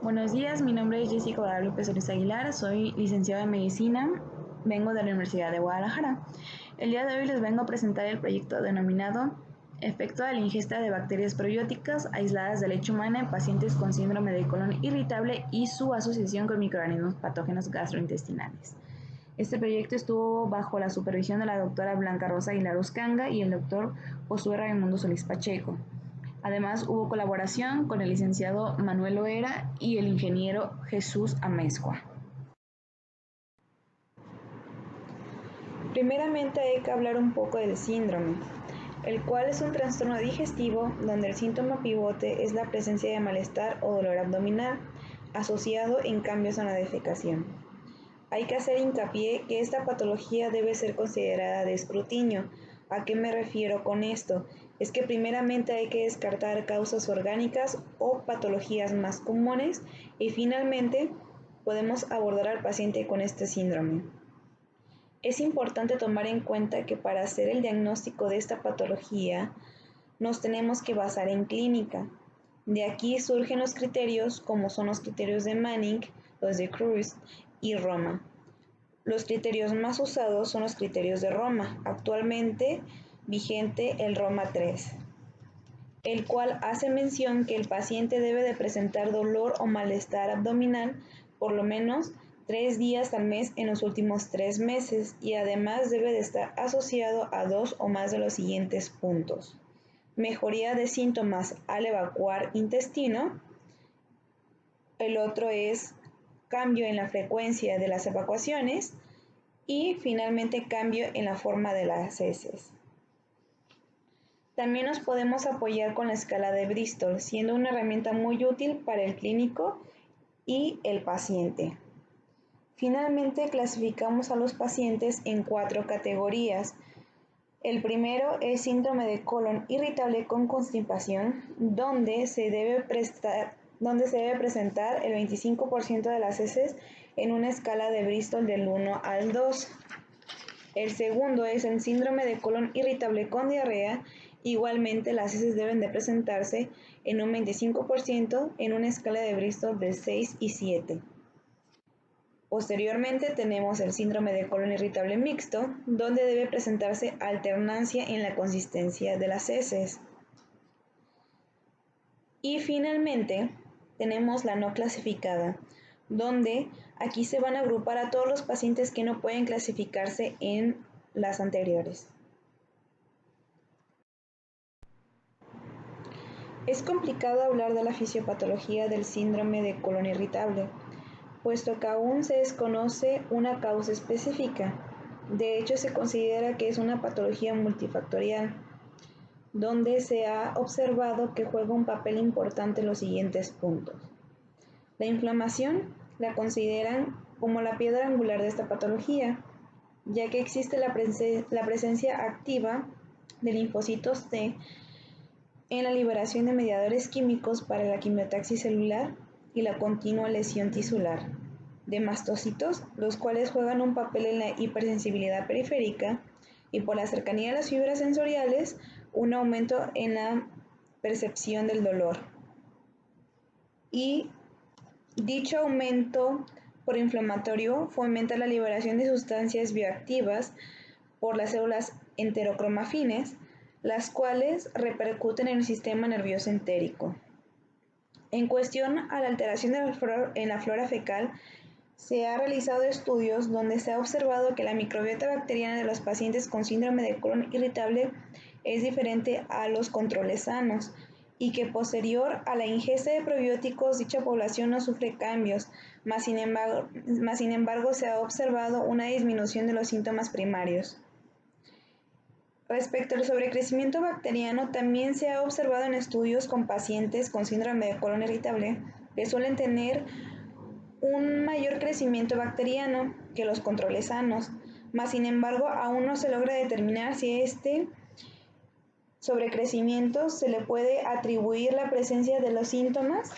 Buenos días, mi nombre es Jessica Guadalupe Solís Aguilar, soy licenciada en Medicina, vengo de la Universidad de Guadalajara. El día de hoy les vengo a presentar el proyecto denominado Efecto de la ingesta de bacterias probióticas aisladas de leche humana en pacientes con síndrome de colon irritable y su asociación con microorganismos patógenos gastrointestinales. Este proyecto estuvo bajo la supervisión de la doctora Blanca Rosa Aguilar Uscanga y el doctor Josué Raimundo Solís Pacheco. Además, hubo colaboración con el licenciado Manuel Loera y el ingeniero Jesús Amezcua. Primeramente hay que hablar un poco del síndrome, el cual es un trastorno digestivo donde el síntoma pivote es la presencia de malestar o dolor abdominal asociado en cambios en la defecación. Hay que hacer hincapié que esta patología debe ser considerada de escrutinio. ¿A qué me refiero con esto? Es que primeramente hay que descartar causas orgánicas o patologías más comunes y finalmente podemos abordar al paciente con este síndrome. Es importante tomar en cuenta que para hacer el diagnóstico de esta patología nos tenemos que basar en clínica. De aquí surgen los criterios como son los criterios de Manning, los de Cruz y Roma. Los criterios más usados son los criterios de Roma, actualmente vigente el Roma 3, el cual hace mención que el paciente debe de presentar dolor o malestar abdominal por lo menos 3 días al mes en los últimos 3 meses y además debe de estar asociado a 2 o más de los siguientes puntos. Mejoría de síntomas al evacuar intestino. El otro es cambio en la frecuencia de las evacuaciones y finalmente cambio en la forma de las heces. También nos podemos apoyar con la escala de Bristol, siendo una herramienta muy útil para el clínico y el paciente. Finalmente clasificamos a los pacientes en 4 categorías. El primero es síndrome de colon irritable con constipación, donde se debe presentar el 25% de las heces en una escala de Bristol del 1 al 2. El segundo es el síndrome de colon irritable con diarrea. Igualmente las heces deben de presentarse en un 25% en una escala de Bristol de 6 y 7. Posteriormente tenemos el síndrome de colon irritable mixto, donde debe presentarse alternancia en la consistencia de las heces. Y finalmente tenemos la no clasificada, donde aquí se van a agrupar a todos los pacientes que no pueden clasificarse en las anteriores. Es complicado hablar de la fisiopatología del síndrome de colon irritable, puesto que aún se desconoce una causa específica. De hecho, se considera que es una patología multifactorial, donde se ha observado que juega un papel importante en los siguientes puntos. La inflamación la consideran como la piedra angular de esta patología, ya que existe la presencia activa de linfocitos T en la liberación de mediadores químicos para la quimiotaxis celular y la continua lesión tisular, de mastocitos, los cuales juegan un papel en la hipersensibilidad periférica y por la cercanía de las fibras sensoriales, un aumento en la percepción del dolor. Y dicho aumento por inflamatorio fomenta la liberación de sustancias bioactivas por las células enterocromafines, las cuales repercuten en el sistema nervioso entérico. En cuestión a la alteración en la flora fecal, se han realizado estudios donde se ha observado que la microbiota bacteriana de los pacientes con síndrome de colon irritable es diferente a los controles sanos y que posterior a la ingesta de probióticos dicha población no sufre cambios, más sin embargo se ha observado una disminución de los síntomas primarios. Respecto al sobrecrecimiento bacteriano, también se ha observado en estudios con pacientes con síndrome de colon irritable que suelen tener un mayor crecimiento bacteriano que los controles sanos, mas sin embargo aún no se logra determinar si este sobrecrecimiento se le puede atribuir la presencia de los síntomas,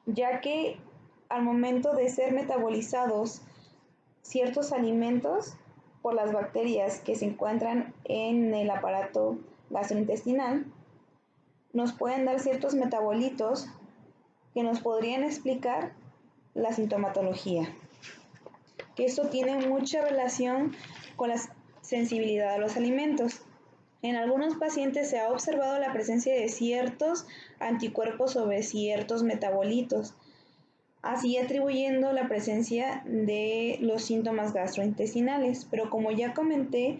ya que al momento de ser metabolizados ciertos alimentos por las bacterias que se encuentran en el aparato gastrointestinal, nos pueden dar ciertos metabolitos que nos podrían explicar la sintomatología, que esto tiene mucha relación con la sensibilidad a los alimentos. En algunos pacientes se ha observado la presencia de ciertos anticuerpos sobre ciertos metabolitos, así atribuyendo la presencia de los síntomas gastrointestinales. Pero como ya comenté,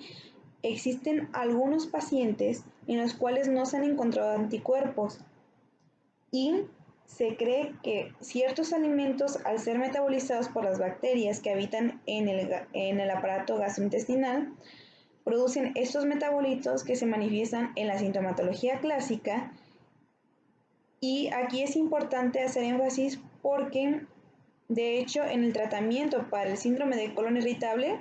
existen algunos pacientes en los cuales no se han encontrado anticuerpos y se cree que ciertos alimentos, al ser metabolizados por las bacterias que habitan en el aparato gastrointestinal, producen estos metabolitos que se manifiestan en la sintomatología clásica. Y aquí es importante hacer énfasis porque, de hecho, en el tratamiento para el síndrome de colon irritable,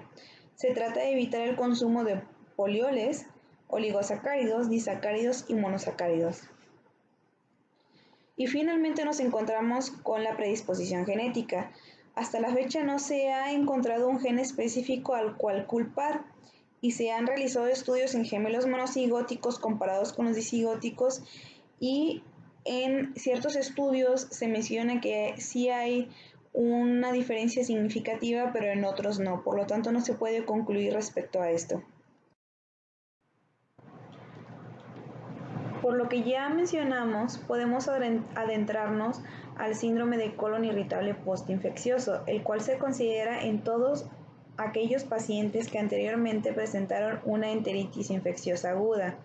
se trata de evitar el consumo de polioles, oligosacáridos, disacáridos y monosacáridos. Y finalmente nos encontramos con la predisposición genética. Hasta la fecha no se ha encontrado un gen específico al cual culpar y se han realizado estudios en gemelos monocigóticos comparados con los disigóticos, y en ciertos estudios se menciona que sí hay una diferencia significativa, pero en otros no. Por lo tanto, no se puede concluir respecto a esto. Por lo que ya mencionamos, podemos adentrarnos al síndrome de colon irritable postinfeccioso, el cual se considera en todos aquellos pacientes que anteriormente presentaron una enteritis infecciosa aguda.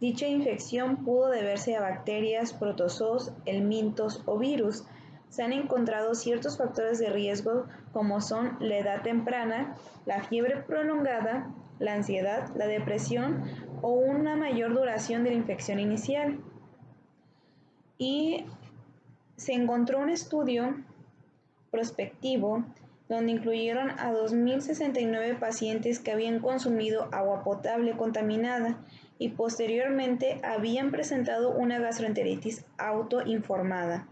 Dicha infección pudo deberse a bacterias, protozoos, helmintos o virus. Se han encontrado ciertos factores de riesgo como son la edad temprana, la fiebre prolongada, la ansiedad, la depresión o una mayor duración de la infección inicial. Y se encontró un estudio prospectivo donde incluyeron a 2.069 pacientes que habían consumido agua potable contaminada y posteriormente habían presentado una gastroenteritis autoinformada.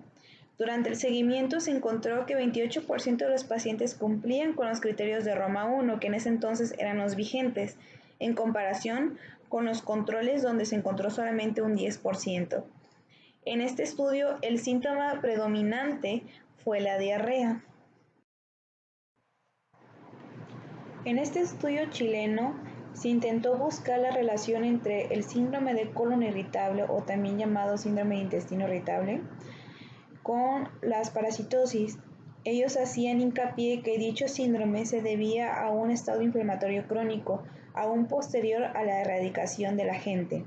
Durante el seguimiento se encontró que 28% de los pacientes cumplían con los criterios de Roma 1, que en ese entonces eran los vigentes, en comparación con los controles donde se encontró solamente un 10%. En este estudio, el síntoma predominante fue la diarrea. En este estudio chileno se intentó buscar la relación entre el síndrome de colon irritable, o también llamado síndrome de intestino irritable, con las parasitosis. Ellos hacían hincapié que dicho síndrome se debía a un estado inflamatorio crónico, aún posterior a la erradicación del agente.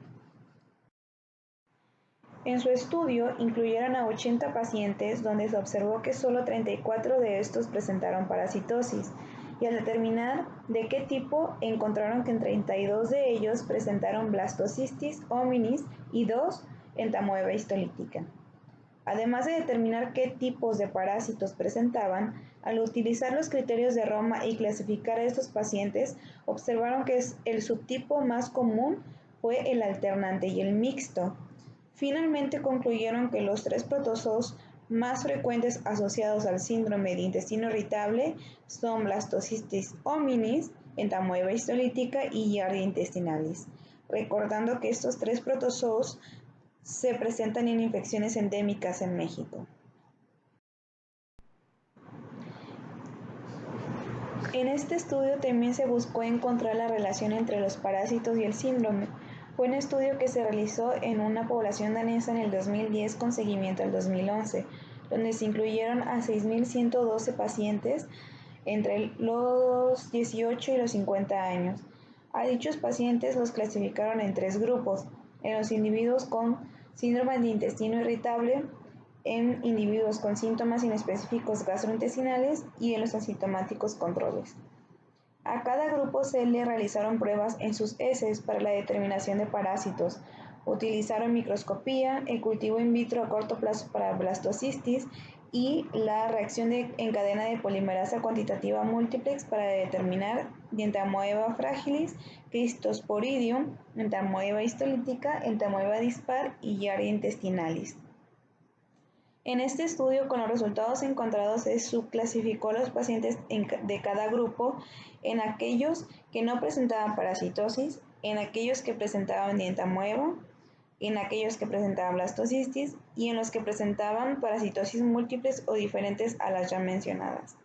En su estudio incluyeron a 80 pacientes donde se observó que solo 34 de estos presentaron parasitosis, y al determinar de qué tipo encontraron que en 32 de ellos presentaron blastocystis hominis y 2 entamoeba histolítica. Además de determinar qué tipos de parásitos presentaban, al utilizar los criterios de Roma y clasificar a estos pacientes, observaron que el subtipo más común fue el alternante y el mixto. Finalmente concluyeron que los 3 protozoos más frecuentes asociados al síndrome de intestino irritable son blastocystis hominis, entamoeba histolítica y Giardia intestinalis, recordando que estos 3 protozoos se presentan en infecciones endémicas en México. En este estudio también se buscó encontrar la relación entre los parásitos y el síndrome. Fue un estudio que se realizó en una población danesa en el 2010 con seguimiento al 2011, donde se incluyeron a 6.112 pacientes entre los 18 y los 50 años. A dichos pacientes los clasificaron en 3 grupos: en los individuos con síndrome de intestino irritable, en individuos con síntomas inespecíficos gastrointestinales y en los asintomáticos controles. A cada grupo se le realizaron pruebas en sus heces para la determinación de parásitos. Utilizaron microscopía, el cultivo in vitro a corto plazo para blastocystis y la reacción en cadena de polimerasa cuantitativa múltiplex para determinar Entamoeba fragilis, Cryptosporidium, Entamoeba histolítica, Entamoeba dispar y Giardia intestinalis. En este estudio, con los resultados encontrados, se subclasificó a los pacientes de cada grupo en aquellos que no presentaban parasitosis, en aquellos que presentaban entamoeba, en aquellos que presentaban blastocitis y en los que presentaban parasitosis múltiples o diferentes a las ya mencionadas.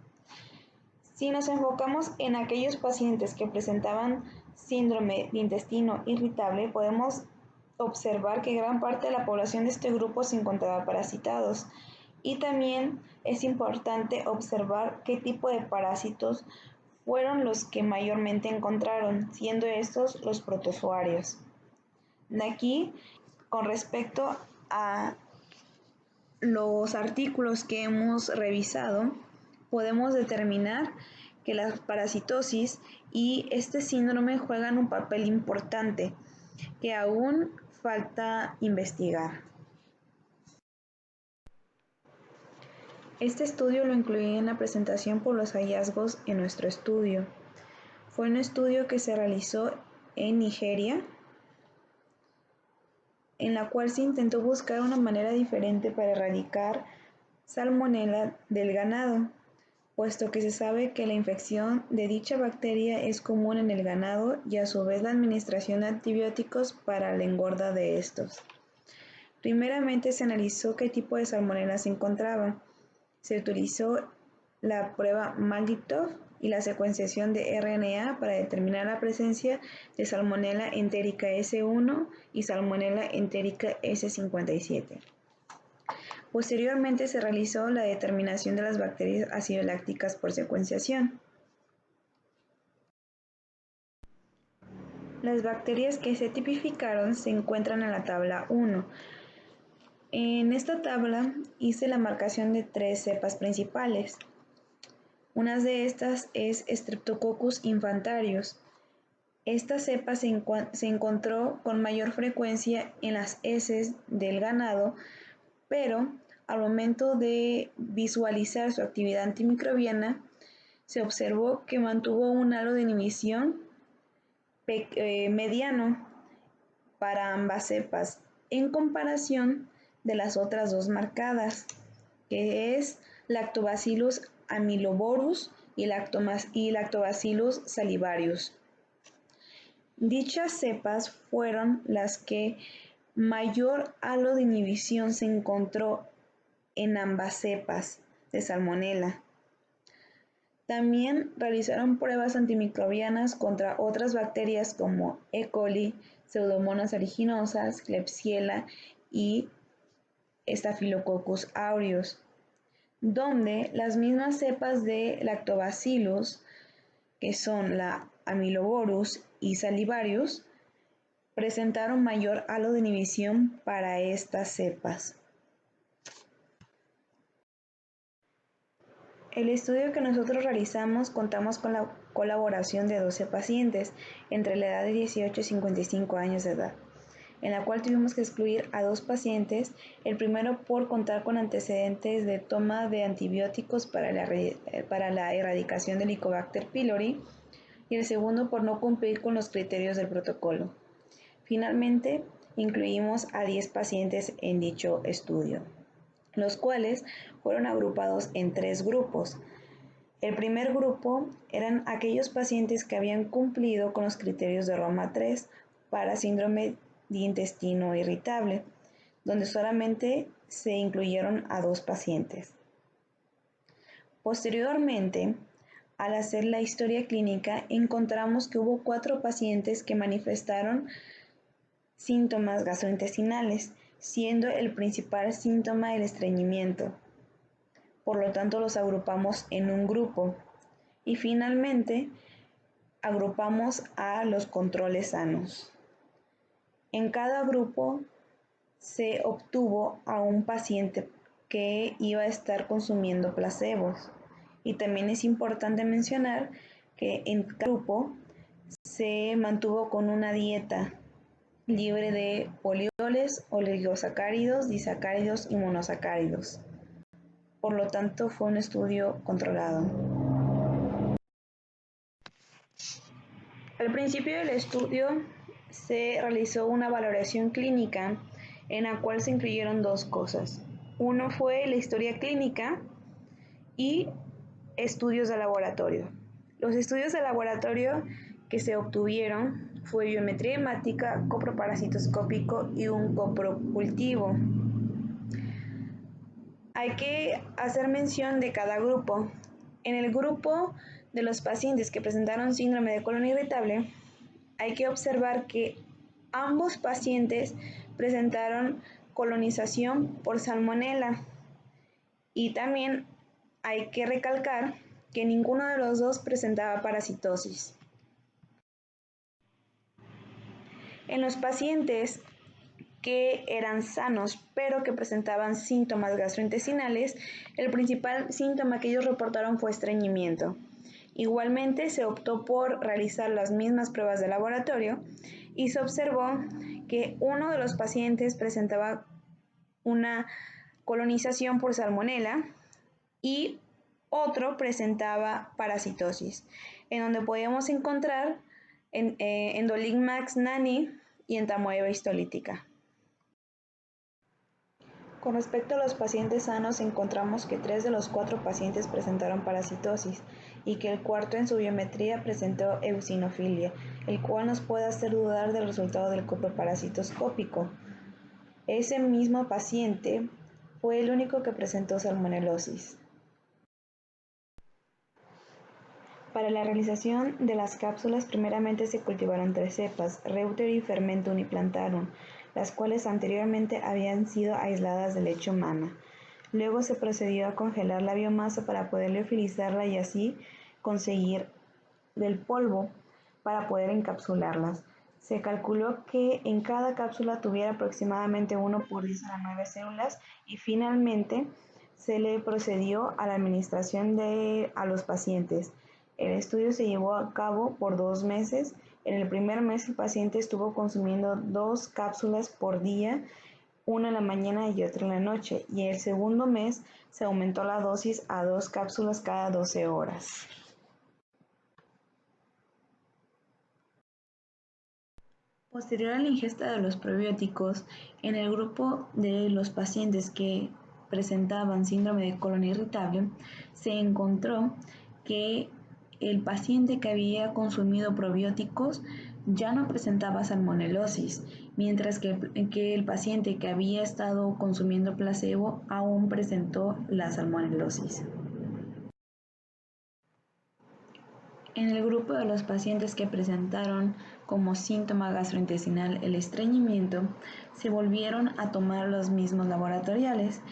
Si nos enfocamos en aquellos pacientes que presentaban síndrome de intestino irritable, podemos observar que gran parte de la población de este grupo se encontraba parasitados. Y también es importante observar qué tipo de parásitos fueron los que mayormente encontraron, siendo estos los protozoarios. De aquí, con respecto a los artículos que hemos revisado, podemos determinar que la parasitosis y este síndrome juegan un papel importante que aún falta investigar. Este estudio lo incluí en la presentación por los hallazgos en nuestro estudio. Fue un estudio que se realizó en Nigeria, en la cual se intentó buscar una manera diferente para erradicar Salmonella del ganado, puesto que se sabe que la infección de dicha bacteria es común en el ganado y a su vez la administración de antibióticos para la engorda de estos. Primeramente se analizó qué tipo de Salmonella se encontraba. Se utilizó la prueba Maglitov y la secuenciación de RNA para determinar la presencia de Salmonella enterica S1 y Salmonella enterica S57. Posteriormente se realizó la determinación de las bacterias acidolácticas por secuenciación. Las bacterias que se tipificaron se encuentran en la tabla 1. En esta tabla hice la marcación de 3 cepas principales. Una de estas es Streptococcus infantarius. Esta cepa se encontró con mayor frecuencia en las heces del ganado, pero al momento de visualizar su actividad antimicrobiana, se observó que mantuvo un halo de inhibición mediano para ambas cepas, en comparación de las otras dos marcadas, que es Lactobacillus amyloborus y Lactobacillus salivarius. Dichas cepas fueron las que mayor halo de inhibición se encontró en ambas cepas de Salmonella. También realizaron pruebas antimicrobianas contra otras bacterias como E. coli, Pseudomonas aeruginosa, Klebsiella y Staphylococcus aureus, donde las mismas cepas de Lactobacillus, que son la Amyloborus y Salivarius, presentaron mayor halo de inhibición para estas cepas. El estudio que nosotros realizamos contamos con la colaboración de 12 pacientes entre la edad de 18 y 55 años de edad, en la cual tuvimos que excluir a 2 pacientes, el primero por contar con antecedentes de toma de antibióticos para la erradicación del Helicobacter pylori y el segundo por no cumplir con los criterios del protocolo. Finalmente, incluimos a 10 pacientes en dicho estudio, los cuales fueron agrupados en 3 grupos. El primer grupo eran aquellos pacientes que habían cumplido con los criterios de Roma 3 para síndrome de intestino irritable, donde solamente se incluyeron a 2 pacientes. Posteriormente, al hacer la historia clínica, encontramos que hubo 4 pacientes que manifestaron síntomas gastrointestinales, siendo el principal síntoma el estreñimiento. Por lo tanto, los agrupamos en un grupo. Y finalmente, agrupamos a los controles sanos. En cada grupo se obtuvo a un paciente que iba a estar consumiendo placebos. Y también es importante mencionar que en cada grupo se mantuvo con una dieta libre de polioles, oligosacáridos, disacáridos y monosacáridos. Por lo tanto, fue un estudio controlado. Al principio del estudio se realizó una valoración clínica en la cual se incluyeron 2 cosas. Uno fue la historia clínica y estudios de laboratorio. Los estudios de laboratorio que se obtuvieron fue biometría hemática, coproparasitoscópico y un coprocultivo. Hay que hacer mención de cada grupo. En el grupo de los pacientes que presentaron síndrome de colon irritable, hay que observar que ambos pacientes presentaron colonización por salmonela y también hay que recalcar que ninguno de los dos presentaba parasitosis. En los pacientes que eran sanos pero que presentaban síntomas gastrointestinales, el principal síntoma que ellos reportaron fue estreñimiento. Igualmente se optó por realizar las mismas pruebas de laboratorio y se observó que uno de los pacientes presentaba una colonización por salmonela y otro presentaba parasitosis, en donde podíamos encontrar Endoligmax nani y entamoeba histolítica. Con respecto a los pacientes sanos, encontramos que 3 de los 4 pacientes presentaron parasitosis y que el cuarto en su biometría presentó eosinofilia, el cual nos puede hacer dudar del resultado del coproparasitoscópico. Ese mismo paciente fue el único que presentó salmonelosis. Para la realización de las cápsulas, primeramente se cultivaron 3 cepas, Reuteri y Fermentum uniplantarum, las cuales anteriormente habían sido aisladas de leche humana. Luego se procedió a congelar la biomasa para poder liofilizarla y así conseguir del polvo para poder encapsularlas. Se calculó que en cada cápsula tuviera aproximadamente 1 por 10 a la 9 células y finalmente se le procedió a la administración a los pacientes. El estudio se llevó a cabo por 2 meses. En el primer mes el paciente estuvo consumiendo 2 cápsulas por día, una en la mañana y otra en la noche, y el segundo mes se aumentó la dosis a 2 cápsulas cada 12 horas. Posterior a la ingesta de los probióticos, en el grupo de los pacientes que presentaban síndrome de colon irritable, se encontró que el paciente que había consumido probióticos ya no presentaba salmonelosis, mientras que el paciente que había estado consumiendo placebo aún presentó la salmonelosis. En el grupo de los pacientes que presentaron como síntoma gastrointestinal el estreñimiento, se volvieron a tomar los mismos laboratoriales.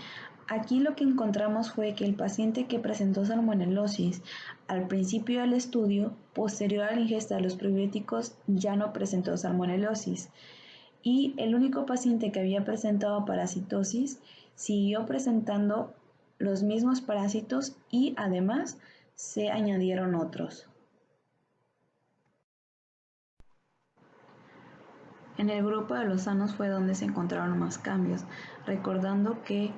Aquí lo que encontramos fue que el paciente que presentó salmonelosis al principio del estudio, posterior a la ingesta de los probióticos, ya no presentó salmonelosis. Y el único paciente que había presentado parasitosis siguió presentando los mismos parásitos y además se añadieron otros. En el grupo de los sanos fue donde se encontraron más cambios, recordando que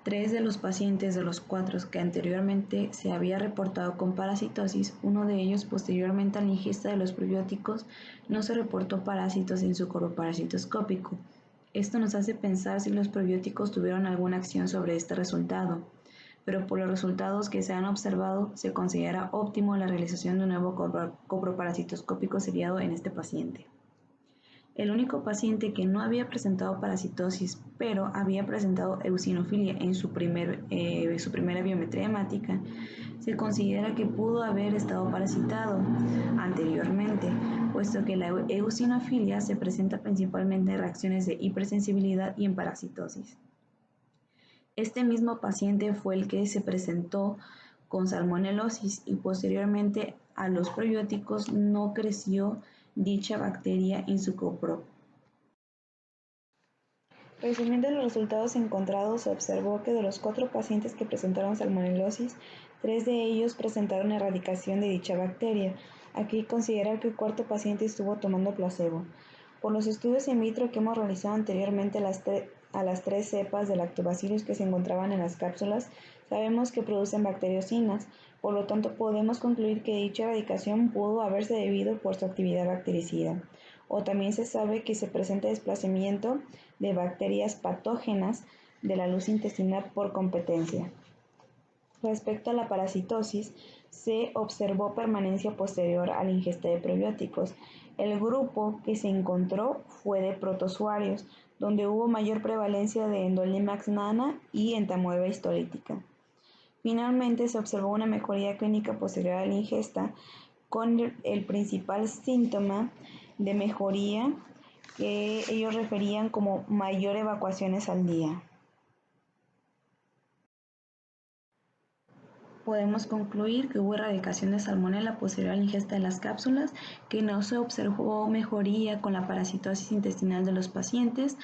3 de los pacientes de los 4 que anteriormente se había reportado con parasitosis, uno de ellos posteriormente a la ingesta de los probióticos no se reportó parásitos en su coproparasitoscópico. Esto nos hace pensar si los probióticos tuvieron alguna acción sobre este resultado, pero por los resultados que se han observado se considera óptimo la realización de un nuevo coproparasitoscópico seriado en este paciente. El único paciente que no había presentado parasitosis, pero había presentado eosinofilia en su primera biometría hemática, se considera que pudo haber estado parasitado anteriormente, puesto que la eosinofilia se presenta principalmente en reacciones de hipersensibilidad y en parasitosis. Este mismo paciente fue el que se presentó con salmonelosis y posteriormente a los probióticos no creció dicha bacteria en su copro. Resumiendo los resultados encontrados, se observó que de los 4 pacientes que presentaron salmonelosis, 3 de ellos presentaron erradicación de dicha bacteria. Aquí considerar que el cuarto paciente estuvo tomando placebo. Por los estudios in vitro que hemos realizado anteriormente a las 3 cepas de lactobacillus que se encontraban en las cápsulas, sabemos que producen bacteriocinas, por lo tanto podemos concluir que dicha erradicación pudo haberse debido por su actividad bactericida. O también se sabe que se presenta desplazamiento de bacterias patógenas de la luz intestinal por competencia. Respecto a la parasitosis, se observó permanencia posterior a la ingesta de prebióticos. El grupo que se encontró fue de protozoarios, donde hubo mayor prevalencia de Endolimax nana y entamoeba histolítica. Finalmente, se observó una mejoría clínica posterior a la ingesta, con el principal síntoma de mejoría que ellos referían como mayor evacuaciones al día. Podemos concluir que hubo erradicación de salmonela posterior a la ingesta de las cápsulas, que no se observó mejoría con la parasitosis intestinal de los pacientes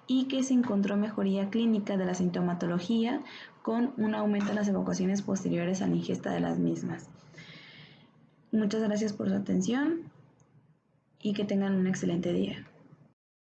y que se encontró mejoría clínica de la sintomatología con un aumento en las evacuaciones posteriores a la ingesta de las mismas. Muchas gracias por su atención y que tengan un excelente día.